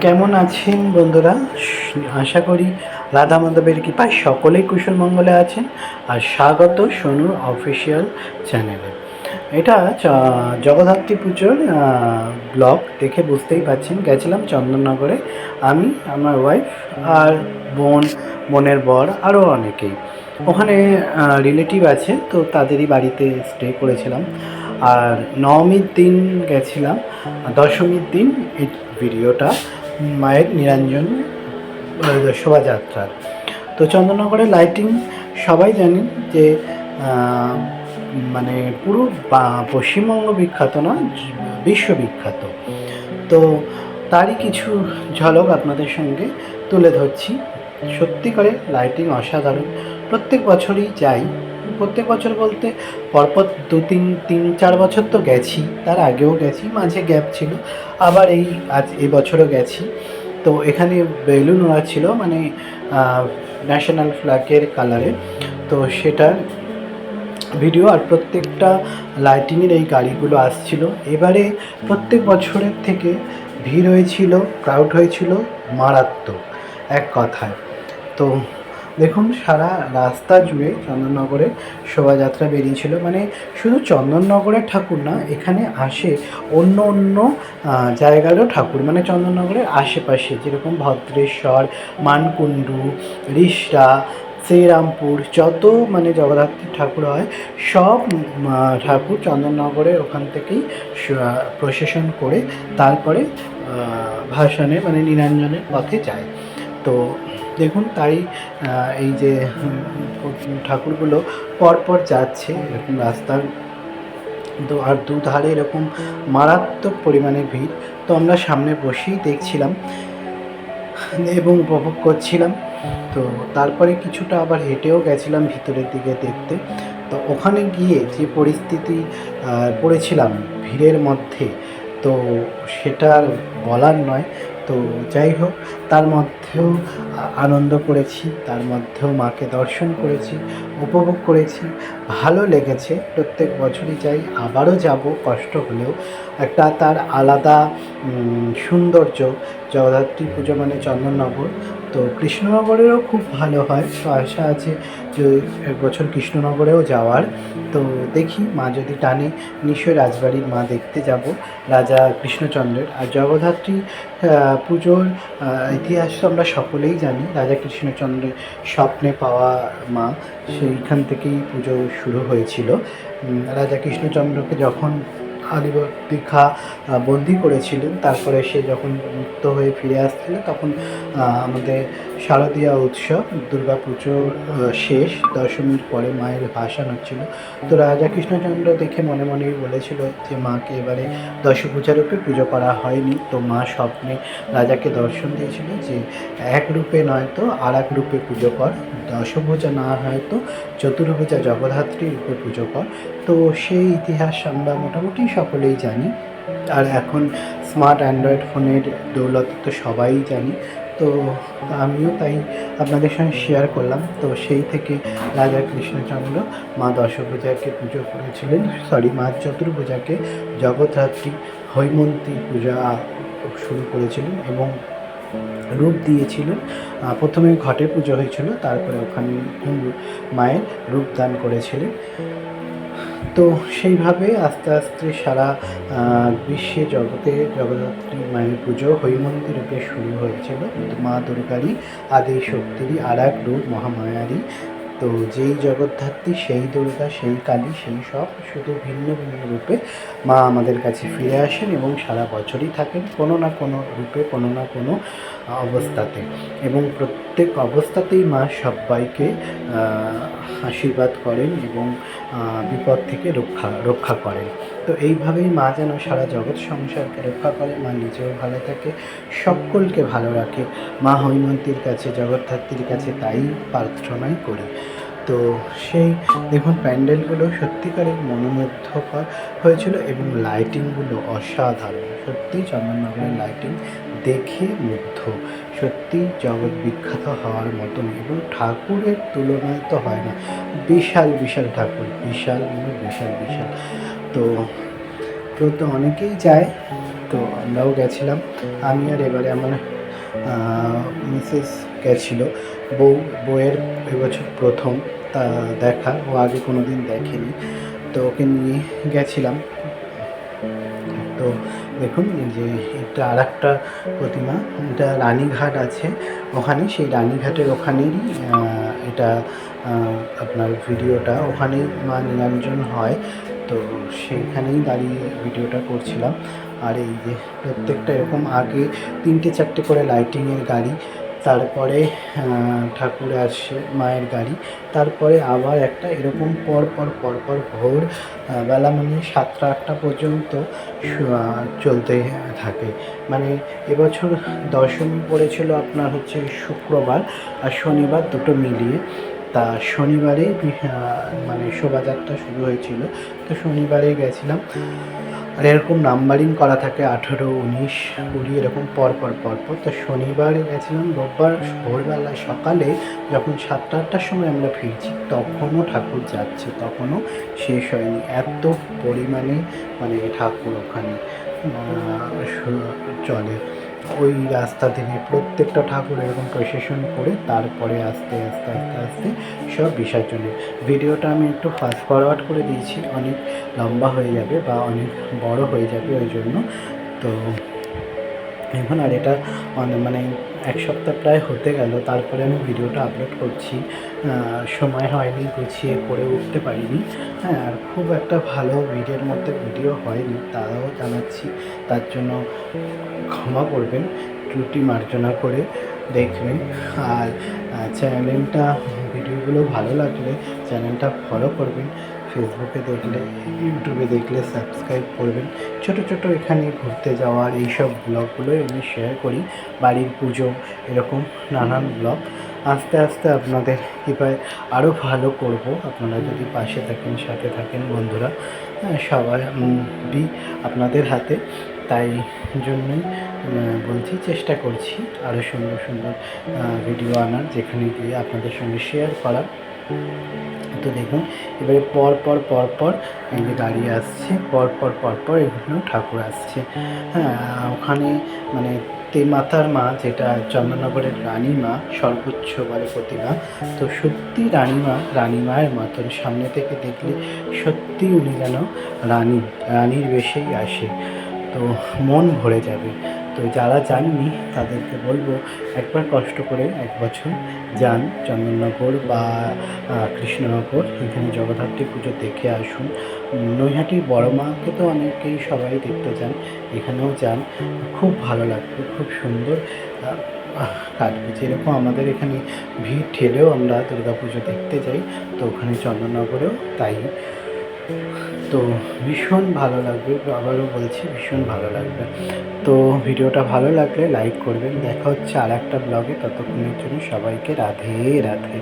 কেমন আছেন বন্ধুরা? আশা করি রাধা মাধবের কৃপায় সকলেই কুশল মঙ্গলে আছেন। আর স্বাগত সোনুর অফিসিয়াল চ্যানেলে। এটা জগদ্ধাত্রী পুজোর ব্লগ দেখে বুঝতেই পারছেন। গেছিলাম চন্দননগরে, আমি, আমার ওয়াইফ আর বোনের বর, আরও অনেকেই। ওখানে রিলেটিভ আছে, তো তাদেরই বাড়িতে স্টে করেছিলাম। আর নবমীর দিন গেছিলাম, দশমীর দিন এই ভিডিওটা মায়ের নিরঞ্জন শোভাযাত্রার। তো চন্দননগরের লাইটিং সবাই জানেন যে মানে পুরো পশ্চিমবঙ্গ বিখ্যাত নয়, বিশ্ববিখ্যাত। তো তারই কিছু ঝলক আপনাদের সঙ্গে তুলে ধরছি। সত্যিকারে লাইটিং অসাধারণ। প্রত্যেক বছরই যাই, প্রত্যেক বছর বলতে পরপর তিন চার বছর তো গেছি, তার আগেও গেছি, মাঝে গ্যাপ ছিল, আবার এই বছরও গেছি। তো এখানে বেলুন ওরা ছিল, মানে ন্যাশনাল ফ্ল্যাগের কালারে। তো সেটার ভিডিও আর প্রত্যেকটা লাইটিংয়ের এই গাড়িগুলো আসছিল। এবারে প্রত্যেক বছরের থেকে ভিড় হয়েছিল, ক্রাউড হয়েছিল মারাত্মক, এক কথায়। তো দেখুন, সারা রাস্তা জুড়ে চন্দননগরে শোভাযাত্রা বেরিয়েছিল। মানে শুধু চন্দননগরের ঠাকুর না, এখানে আসে অন্য অন্য জায়গারও ঠাকুর, মানে চন্দননগরের আশেপাশে, যেরকম ভদ্রেশ্বর, মানকুণ্ডু, রিষ্টা, শ্রীরামপুর, যত মানে জগদ্ধাত্রী ঠাকুর হয়, সব ঠাকুর চন্দননগরে ওখান থেকেই প্রসেশন করে তারপরে ভাসানে মানে নিরঞ্জনের পথে যায়। তো দেখুন, তাই এই যে ঠাকুরগুলো পরপর যাচ্ছে এরকম রাস্তার, তো আর দুধারে এরকম মারাত্মক পরিমাণে ভিড়। তো আমরা সামনে বসেই দেখছিলাম এবং উপভোগ করছিলাম। তো তারপরে কিছুটা আবার হেঁটেও গেছিলাম ভিতরের দিকে দেখতে। তো ওখানে গিয়ে যে পরিস্থিতি পড়েছিলাম ভিড়ের মধ্যে, তো সেটা আর বলার নয়। তো যাই হোক, তার মধ্যেও আনন্দ করেছি, তার মধ্যেও মাকে দর্শন করেছি, উপভোগ করেছি, ভালো লেগেছে। প্রত্যেক বছরই যাই, আবারও যাব কষ্ট হলেও। একটা তার আলাদা সৌন্দর্য। জগদ্ধাত্রী পুজো মানে চন্দননগর। তো কৃষ্ণনগরেরও খুব ভালো হয়, তো আশা আছে যে এক বছর কৃষ্ণনগরেও যাওয়ার। তো দেখি, মা যদি টানে নিশ্চয়ই রাজবাড়ির মা দেখতে যাব, রাজা কৃষ্ণচন্দ্রের। আর জগদ্ধাত্রী পুজোর ইতিহাস তো আমরা সকলেই জানি। রাজা কৃষ্ণচন্দ্রের স্বপ্নে পাওয়া মা, সেইখান থেকেই পুজো শুরু হয়েছিল। রাজা কৃষ্ণচন্দ্রকে যখন আলিবর্দি খাঁ বন্দি করেছিলেন, তারপরে সে যখন মুক্ত হয়ে ফিরে আসছিল, তখন আমাদের শারদীয়া উৎসব, দুর্গা পুজোর শেষ দশমীর পরে মায়ের ভাসান হচ্ছিল। তো রাজা কৃষ্ণচন্দ্র দেখে মনে মনেই বলেছিল যে মাকে এবারে দশভূজা রূপে পুজো করা হয়নি। তো মা স্বপ্নে রাজাকে দর্শন দিয়েছিল যে এক রূপে নয়তো আর এক রূপে পুজো কর, দশভূজা না হয়তো চতুর্ভুজা জগদ্ধাত্রী রূপে পুজো কর। তো সেই ইতিহাস আমরা মোটামুটি সকলেই জানি। আর এখন স্মার্ট অ্যান্ড্রয়েড ফোনের দৌলতে তো সবাই জানি। তো আমিও তাই আপনাদের সঙ্গে শেয়ার করলাম। তো সেই থেকে রাজা কৃষ্ণচন্দ্র মা দশভূজাকে পুজো করেছিলেন, মা চতুর্ভুজাকে জগদ্ধাত্রী হৈমন্তী পূজা শুরু করেছিলেন এবং রূপ দিয়েছিলেন। প্রথমে ঘটে পুজো হয়েছিল, তারপরে ওখানে মায়ের রূপ দান করেছিলেন। তো সেইভাবে আস্তে আস্তে সারা বিশ্বে জগতে জগদ্ধাত্রী মায়ের পুজো হৈমন্তী রূপে শুরু হয়েছিল। মা দুর্গারই আদি শক্তিরই আর এক রূপ মহামায়ারই। তো যেই জগদ্ধাত্রী সেই দুর্গা, সেই কালী, সেই সব, শুধু ভিন্ন ভিন্ন রূপে মা আমাদের কাছে ফিরে আসেন এবং সারা বছরই থাকেন কোনো না কোনো রূপে, কোনো না কোনো অবস্থাতে। এবং প্রত্যেক অবস্থাতেই মা সবাইকে আশীর্বাদ করেন এবং বিপদ থেকে রক্ষা করেন। তো এইভাবেই মা যেন সারা জগৎ সংসারকে রক্ষা করে, মা নিজেও ভালো থাকে, সকলকে ভালো রাখে। মা হৈমন্তীর কাছে, জগদ্ধাত্রীর কাছে তাই প্রার্থনাই করি। তো সেই দেখুন, প্যান্ডেলগুলো সত্যিকারের মনোমুগ্ধকর হয়েছিল এবং লাইটিংগুলো অসাধারণ। সত্যিই চন্দননগরের লাইটিং দেখে মুগ্ধ, সত্যি জগৎ বিখ্যাত হওয়ার মতন। এবং ঠাকুরের তুলনায় তো হয় না, বিশাল বিশাল ঠাকুর, বিশাল বিশাল বিশাল। তো তো অনেকেই যায়, তো আমরাও গেছিলাম। আমি আর এবারে আমার মিসেস গেছিলো। বউয়ের এবছর প্রথম তা দেখা, ও আগে কোনো দিন দেখেনি, তো ওকে নিয়ে গেছিলাম। তো দেখুন এই যে এটা আর একটা প্রতিমা, এটা রানীঘাট আছে ওখানে, সেই রানীঘাটের ওখানেরই এটা আপনার ভিডিওটা, ওখানেই মা নিরঞ্জন হয়, তো সেইখানেই দাঁড়িয়ে ভিডিওটা করছিলাম। আর এই যে প্রত্যেকটা এরকম আগে 3-4টে করে লাইটিংয়ের গাড়ি, তারপরে ঠাকুর আসে মায়ের গাড়ি, তারপরে আবার একটা এরকম পরপর ভোর বেলা মানে 7টা-8টা পর্যন্ত চলতে থাকে। মানে এবছর দশমী পড়েছিল আপনার হচ্ছে শুক্রবার আর শনিবার দুটো মিলিয়ে। তা শনিবারেই মানে শোভাযাত্রা শুরু হয়েছিল, তো শনিবারেই গেছিলাম। আর এরকম নাম্বারিং করা থাকে 18, 19, 20 এরকম পরপর। তো শনিবারে গেছিলাম, রোববার ভোরবেলা সকালে যখন 7টা-8টার সময় আমরা ফিরছি তখনও ঠাকুর যাচ্ছে, তখনও শেষ হয়নি, এত পরিমাণে মানে ঠাকুর ওখানে চলে। ওই রাস্তা থেকে প্রত্যেকটা ঠাকুর এরকম প্রসেশন করে তারপরে আস্তে সব বিসর্জনে। ভিডিওটা আমি একটু ফাস্ট ফরওয়ার্ড করে দিয়েছি, অনেক লম্বা হয়ে যাবে বা অনেক বড় হয়ে যাবে ওই জন্য। তো এখন আর এটা মানে 1 সপ্তাহ প্রায় হতে গেল, তারপরে আমি ভিডিওটা আপলোড করছি। সময় হয়নি, গুছিয়ে করে উঠতে পারিনি। হ্যাঁ, আর খুব একটা ভালো ভিডিওর মধ্যে ভিডিও হয়নি, তাও জানাচ্ছি, তার জন্য ক্ষমা করবেন, ত্রুটি মার্জনা করে দেখবেন। আর চ্যানেলটা, ভিডিওগুলো ভালো লাগলে চ্যানেলটা ফলো করবেন, ফেসবুকে দেখলে, ইউটিউবে দেখলে সাবস্ক্রাইব করবেন। ছোট এখানে ঘুরতে যাওয়ার এইসব ব্লগগুলোই আমি শেয়ার করি, বাড়ির পুজো এরকম নানান ব্লগ। আস্তে আপনাদের কৃপায় আরও ভালো করব, আপনারা যদি পাশে থাকেন, সাথে থাকেন বন্ধুরা। সবাই আপনাদের হাতে, তাই জন্যই বলছি, চেষ্টা করছি আরও সুন্দর ভিডিও আনার, যেখানে গিয়ে আপনাদের সঙ্গে শেয়ার করার। তো দেখুন এবারে পর এই যে গাড়ি আসছে, পর এগুলো ঠাকুর আসছে। হ্যাঁ, ওখানে মানে মাতার মা, যেটা চন্দননগরের রানী মা, সর্বোচ্চ বলে প্রতিমা। তো সত্যি রানী মায়ের মতন, সামনে থেকে দেখলে সত্যি উনি যেন রানীর বেশেই আসে, তো মন ভরে যাবে। তো যারা যাননি তাদেরকে বলবো একবার কষ্ট করে এক বছর যান চন্দননগর বা কৃষ্ণনগর, এখানে জগদ্ধাত্রী পুজো দেখে আসুন। নৈহাটির বড় মাকে তো অনেকেই সবাই দেখতে যান, এখানেও যান, খুব ভালো লাগবে, খুব সুন্দর কাটবে। যেরকম আমাদের এখানে ভিড় ঠেলেও আমরা দুর্গাপুজো দেখতে যাই, তো ওখানে চন্দননগরেও তাই। তো ভীষণ ভালো লাগবে, আবারও বলছি ভীষণ ভালো লাগবে। তো ভিডিওটা ভালো লাগলে লাইক করবেন। দেখা হচ্ছে আর একটা ব্লগে, ততক্ষণের জন্য সবাইকে রাধে রাধে।